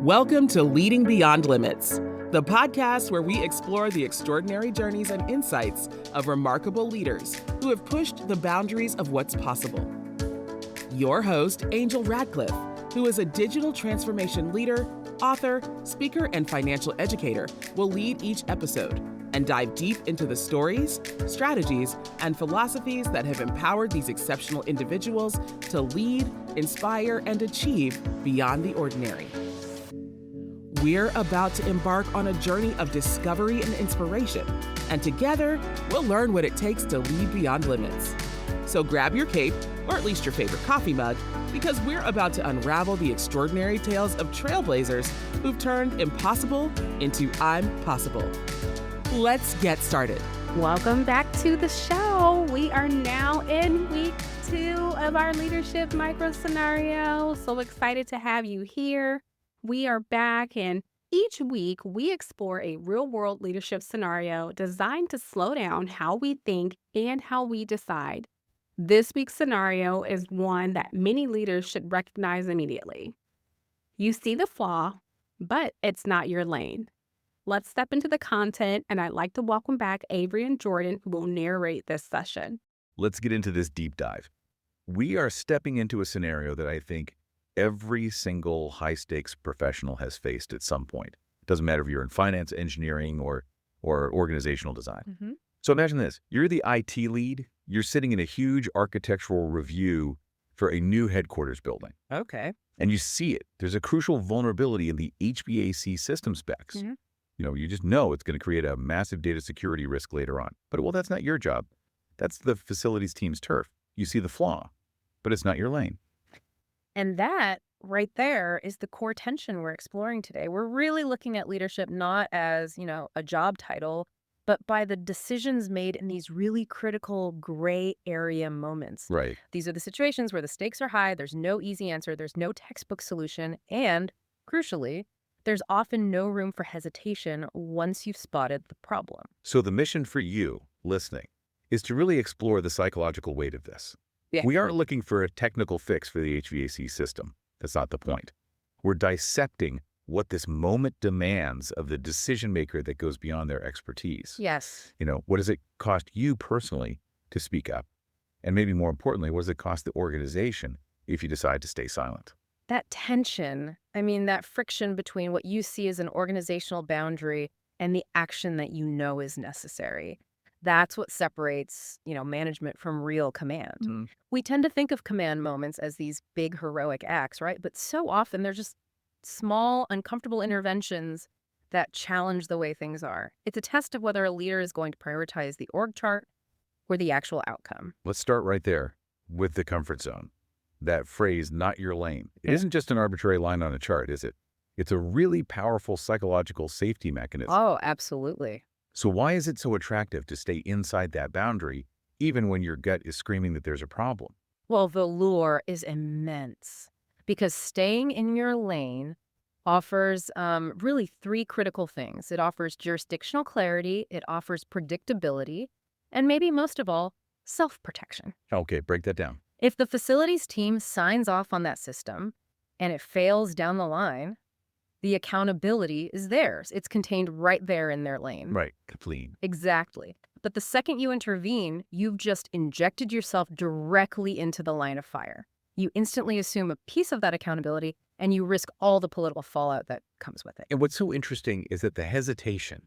Welcome to Leading Beyond Limits, the podcast where we explore the extraordinary journeys and insights of remarkable leaders who have pushed the boundaries of what's possible. Your host, Angel Radcliffe, who is a digital transformation leader, author, speaker, and financial educator, will lead each episode and dive deep into the stories, strategies, and philosophies that have empowered these exceptional individuals to lead, inspire, and achieve beyond the ordinary. We're about to embark on a journey of discovery and inspiration, and together, we'll learn what it takes to lead beyond limits. So grab your cape, or at least your favorite coffee mug, because we're about to unravel the extraordinary tales of trailblazers who've turned impossible into I'm possible. Let's get started. Welcome back to the show. We are now in week 2 of our leadership micro scenario. So excited to have you here. We are back, and each week we explore a real-world leadership scenario designed to slow down how we think and how we decide. This week's scenario is one that many leaders should recognize immediately. You see the flaw, but it's not your lane. Let's step into the content, and I'd like to welcome back Avery and Jordan, who will narrate this session. Let's get into this deep dive. We are stepping into a scenario that I think every single high-stakes professional has faced at some point. It doesn't matter if you're in finance, engineering, or organizational design. So imagine this. You're the IT lead. You're sitting in a huge architectural review for a new headquarters building. Okay. And you see it. There's a crucial vulnerability in the HVAC system specs. You just know it's going to create a massive data security risk later on. But, well, that's not your job. That's the facilities team's turf. You see the flaw, but it's not your lane. And that right there is the core tension we're exploring today. We're really looking at leadership not as, a job title, but by the decisions made in these really critical gray area moments. Right. These are the situations where the stakes are high, there's no easy answer, there's no textbook solution, and crucially, there's often no room for hesitation once you've spotted the problem. So the mission for you, listening, is to really explore the psychological weight of this. Yeah. We aren't looking for a technical fix for the HVAC system. That's not the point. We're dissecting what this moment demands of the decision maker that goes beyond their expertise. Yes. What does it cost you personally to speak up? And maybe more importantly, what does it cost the organization if you decide to stay silent? That tension, that friction between what you see as an organizational boundary and the action that you know is necessary. That's what separates, management from real command. We tend to think of command moments as these big heroic acts, right? But so often they're just small, uncomfortable interventions that challenge the way things are. It's a test of whether a leader is going to prioritize the org chart or the actual outcome. Let's start right there with the comfort zone. That phrase, not your lane. It isn't just an arbitrary line on a chart, is it? It's a really powerful psychological safety mechanism. Oh, absolutely. So why is it so attractive to stay inside that boundary, even when your gut is screaming that there's a problem? Well, the lure is immense because staying in your lane offers really 3 critical things. It offers jurisdictional clarity, it offers predictability, and maybe most of all, self-protection. Okay, break that down. If the facilities team signs off on that system and it fails down the line, the accountability is theirs. It's contained right there in their lane. Right, clean. Exactly. But the second you intervene, you've just injected yourself directly into the line of fire. You instantly assume a piece of that accountability, and you risk all the political fallout that comes with it. And what's so interesting is that the hesitation,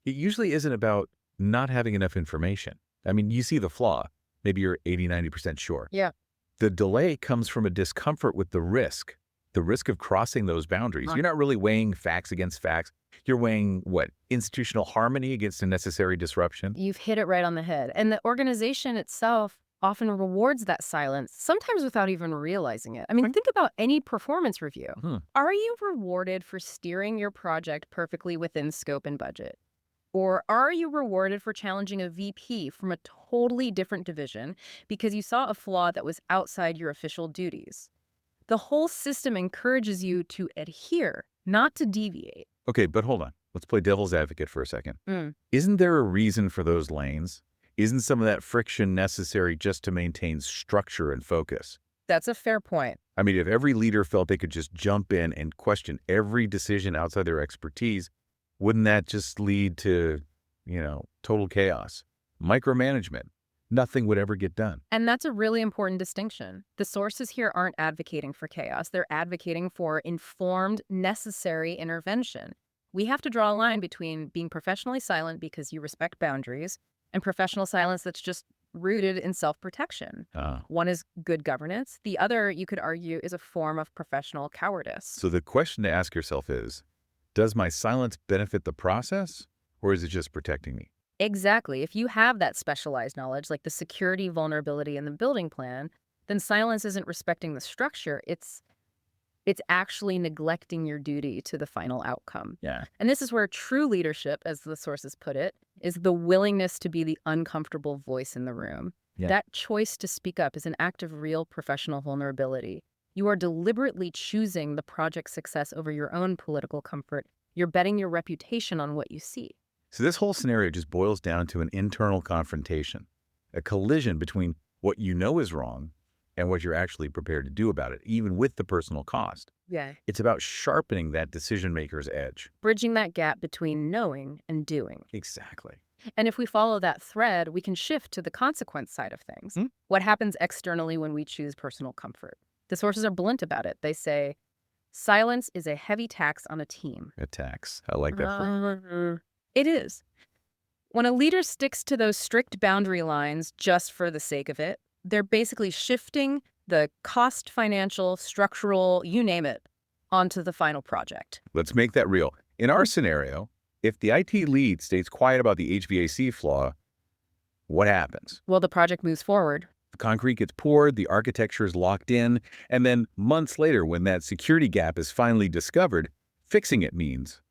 it usually isn't about not having enough information. You see the flaw. Maybe you're 80, 90% sure. Yeah. The delay comes from a discomfort with the risk of crossing those boundaries. You're not really weighing facts against facts. You're weighing, institutional harmony against unnecessary disruption. You've hit it right on the head. And the organization itself often rewards that silence, sometimes without even realizing it. Think about any performance review. Are you rewarded for steering your project perfectly within scope and budget? Or are you rewarded for challenging a VP from a totally different division because you saw a flaw that was outside your official duties? The whole system encourages you to adhere, not to deviate. Okay, but hold on. Let's play devil's advocate for a second. Isn't there a reason for those lanes? Isn't some of that friction necessary just to maintain structure and focus? That's a fair point. I mean, if every leader felt they could just jump in and question every decision outside their expertise, wouldn't that just lead to, total chaos? Micromanagement. Nothing would ever get done. And that's a really important distinction. The sources here aren't advocating for chaos. They're advocating for informed, necessary intervention. We have to draw a line between being professionally silent because you respect boundaries and professional silence that's just rooted in self-protection. One is good governance. The other, you could argue, is a form of professional cowardice. So the question to ask yourself is, does my silence benefit the process, or is it just protecting me? Exactly. If you have that specialized knowledge, like the security vulnerability in the building plan, then silence isn't respecting the structure. It's actually neglecting your duty to the final outcome. Yeah. And this is where true leadership, as the sources put it, is the willingness to be the uncomfortable voice in the room. Yeah. That choice to speak up is an act of real professional vulnerability. You are deliberately choosing the project's success over your own political comfort. You're betting your reputation on what you see. So this whole scenario just boils down to an internal confrontation, a collision between what you know is wrong and what you're actually prepared to do about it, even with the personal cost. Yeah. It's about sharpening that decision-maker's edge. Bridging that gap between knowing and doing. Exactly. And if we follow that thread, we can shift to the consequence side of things. What happens externally when we choose personal comfort? The sources are blunt about it. They say, silence is a heavy tax on a team. A tax. I like that. It is. When a leader sticks to those strict boundary lines just for the sake of it, they're basically shifting the cost, financial, structural, you name it, onto the final project. Let's make that real. In our scenario, if the IT lead stays quiet about the HVAC flaw, what happens? Well, the project moves forward. The concrete gets poured, the architecture is locked in, and then months later, when that security gap is finally discovered, fixing it means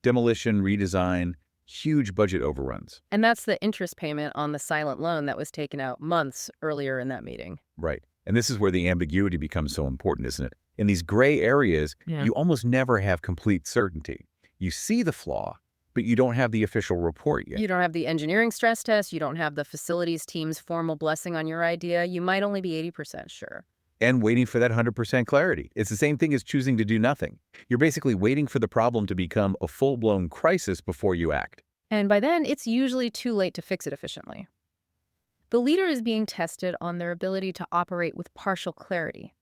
demolition, redesign, huge budget overruns. And that's the interest payment on the silent loan that was taken out months earlier in that meeting. Right. And this is where the ambiguity becomes so important, isn't it? In these gray areas, you almost never have complete certainty. You see the flaw, but you don't have the official report yet. You don't have the engineering stress test. You don't have the facilities team's formal blessing on your idea. You might only be 80% sure. And waiting for that 100% clarity. It's the same thing as choosing to do nothing. You're basically waiting for the problem to become a full-blown crisis before you act. And by then, it's usually too late to fix it efficiently. The leader is being tested on their ability to operate with partial clarity.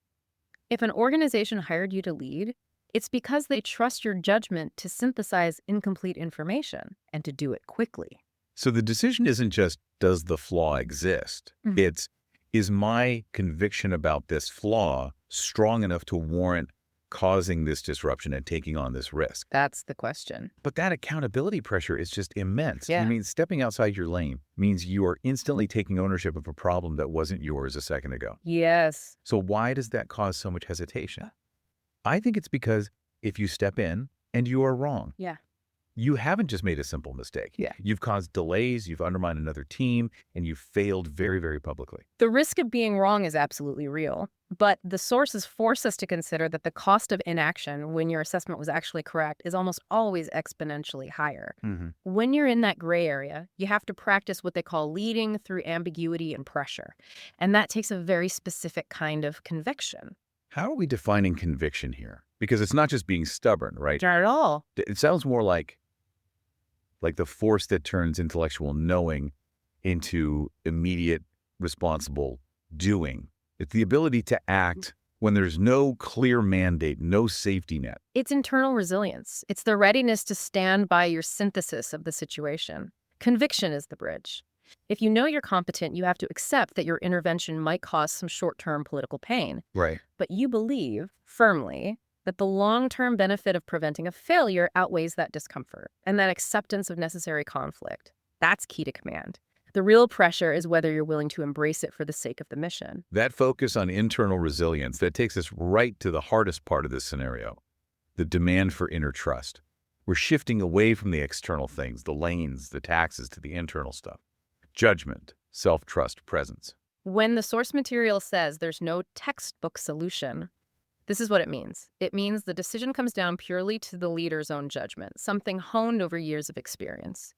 If an organization hired you to lead, it's because they trust your judgment to synthesize incomplete information and to do it quickly. So the decision isn't just, does the flaw exist? It's, is my conviction about this flaw strong enough to warrant causing this disruption and taking on this risk? That's the question. But that accountability pressure is just immense. Yeah. I mean, stepping outside your lane means you are instantly taking ownership of a problem that wasn't yours a second ago. Yes. So why does that cause so much hesitation? I think it's because if you step in and you are wrong, you haven't just made a simple mistake. You've caused delays, you've undermined another team, and you've failed very, very publicly. The risk of being wrong is absolutely real, but the sources force us to consider that the cost of inaction when your assessment was actually correct is almost always exponentially higher. When you're in that gray area, you have to practice what they call leading through ambiguity and pressure, and that takes a very specific kind of conviction. How are we defining conviction here? Because it's not just being stubborn, right? Not at all. It sounds more like the force that turns intellectual knowing into immediate, responsible doing. It's the ability to act when there's no clear mandate, no safety net. It's internal resilience. It's the readiness to stand by your synthesis of the situation. Conviction is the bridge. If you know you're competent, you have to accept that your intervention might cause some short-term political pain. Right. But you believe firmly that the long-term benefit of preventing a failure outweighs that discomfort and that acceptance of necessary conflict. That's key to command. The real pressure is whether you're willing to embrace it for the sake of the mission. That focus on internal resilience, that takes us right to the hardest part of this scenario, the demand for inner trust. We're shifting away from the external things, the lanes, the taxes, to the internal stuff. Judgment, self-trust, presence. When the source material says there's no textbook solution, This is what it means. It means the decision comes down purely to the leader's own judgment, something honed over years of experience.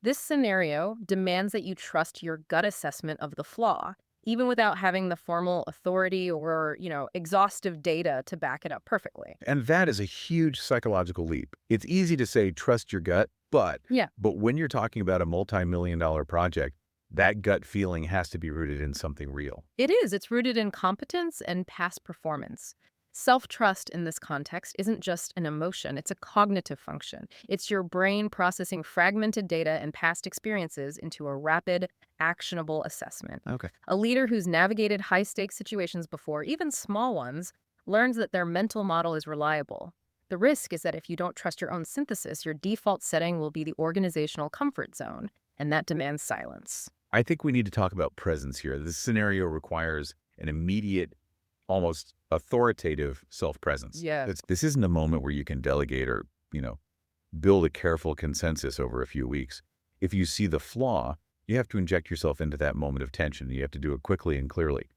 This scenario demands that you trust your gut assessment of the flaw, even without having the formal authority or, exhaustive data to back it up perfectly. And that is a huge psychological leap. It's easy to say, trust your gut, but when you're talking about a multi-million-dollar project, that gut feeling has to be rooted in something real. It is. It's rooted in competence and past performance. Self-trust in this context isn't just an emotion, it's a cognitive function. It's your brain processing fragmented data and past experiences into a rapid, actionable assessment. Okay. A leader who's navigated high-stakes situations before, even small ones, learns that their mental model is reliable. The risk is that if you don't trust your own synthesis, your default setting will be the organizational comfort zone, and that demands silence. I think we need to talk about presence here. This scenario requires an immediate, almost authoritative self-presence. Yeah. This isn't a moment where you can delegate or, build a careful consensus over a few weeks. If you see the flaw, you have to inject yourself into that moment of tension. You have to do it quickly and clearly.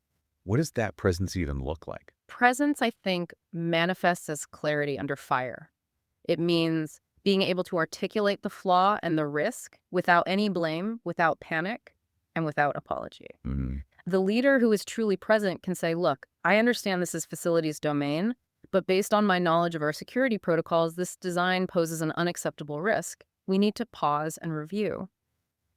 What does that presence even look like? Presence, I think, manifests as clarity under fire. It means being able to articulate the flaw and the risk without any blame, without panic, and without apology. The leader who is truly present can say, look, I understand this is facilities domain, but based on my knowledge of our security protocols, this design poses an unacceptable risk. We need to pause and review.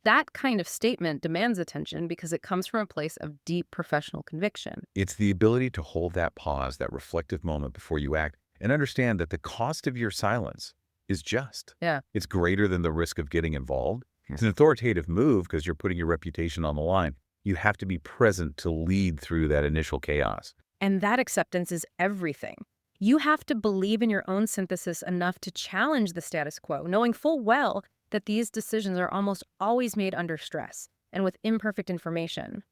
That kind of statement demands attention because it comes from a place of deep professional conviction. It's the ability to hold that pause, that reflective moment before you act, and understand that the cost of your silence is just. Yeah. It's greater than the risk of getting involved. It's an authoritative move because you're putting your reputation on the line. You have to be present to lead through that initial chaos. And that acceptance is everything. You have to believe in your own synthesis enough to challenge the status quo, knowing full well that these decisions are almost always made under stress and with imperfect information.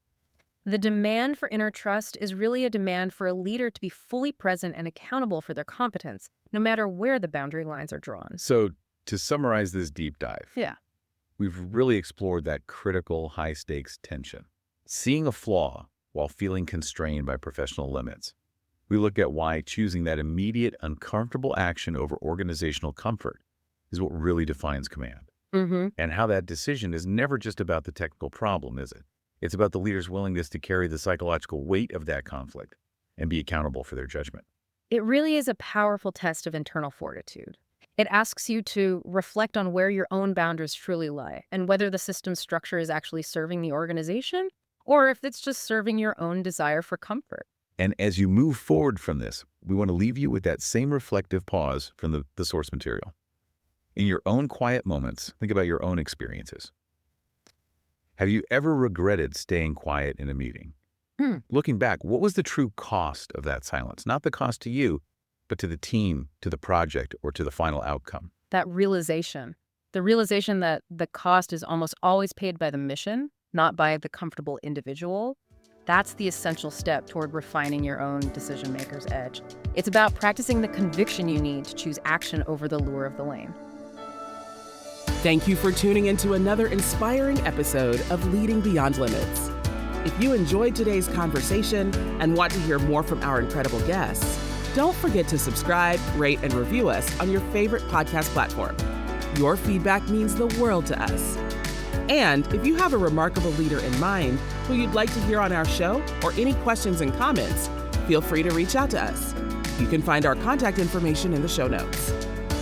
The demand for inner trust is really a demand for a leader to be fully present and accountable for their competence, no matter where the boundary lines are drawn. So to summarize this deep dive, we've really explored that critical high-stakes tension. Seeing a flaw while feeling constrained by professional limits. We look at why choosing that immediate, uncomfortable action over organizational comfort is what really defines command. And how that decision is never just about the technical problem, is it? It's about the leader's willingness to carry the psychological weight of that conflict and be accountable for their judgment. It really is a powerful test of internal fortitude. It asks you to reflect on where your own boundaries truly lie and whether the system structure is actually serving the organization or if it's just serving your own desire for comfort. And as you move forward from this, we want to leave you with that same reflective pause from the source material. In your own quiet moments, think about your own experiences. Have you ever regretted staying quiet in a meeting? Looking back, what was the true cost of that silence? Not the cost to you, but to the team, to the project, or to the final outcome. That realization, the realization that the cost is almost always paid by the mission, not by the comfortable individual, that's the essential step toward refining your own decision-maker's edge. It's about practicing the conviction you need to choose action over the lure of the lane. Thank you for tuning into another inspiring episode of Leading Beyond Limits. If you enjoyed today's conversation and want to hear more from our incredible guests, don't forget to subscribe, rate, and review us on your favorite podcast platform. Your feedback means the world to us. And if you have a remarkable leader in mind who you'd like to hear on our show or any questions and comments, feel free to reach out to us. You can find our contact information in the show notes.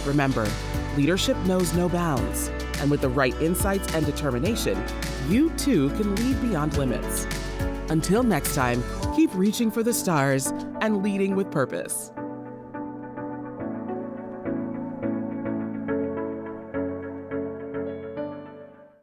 Remember, leadership knows no bounds, and with the right insights and determination, you too can lead beyond limits. Until next time, keep reaching for the stars and leading with purpose.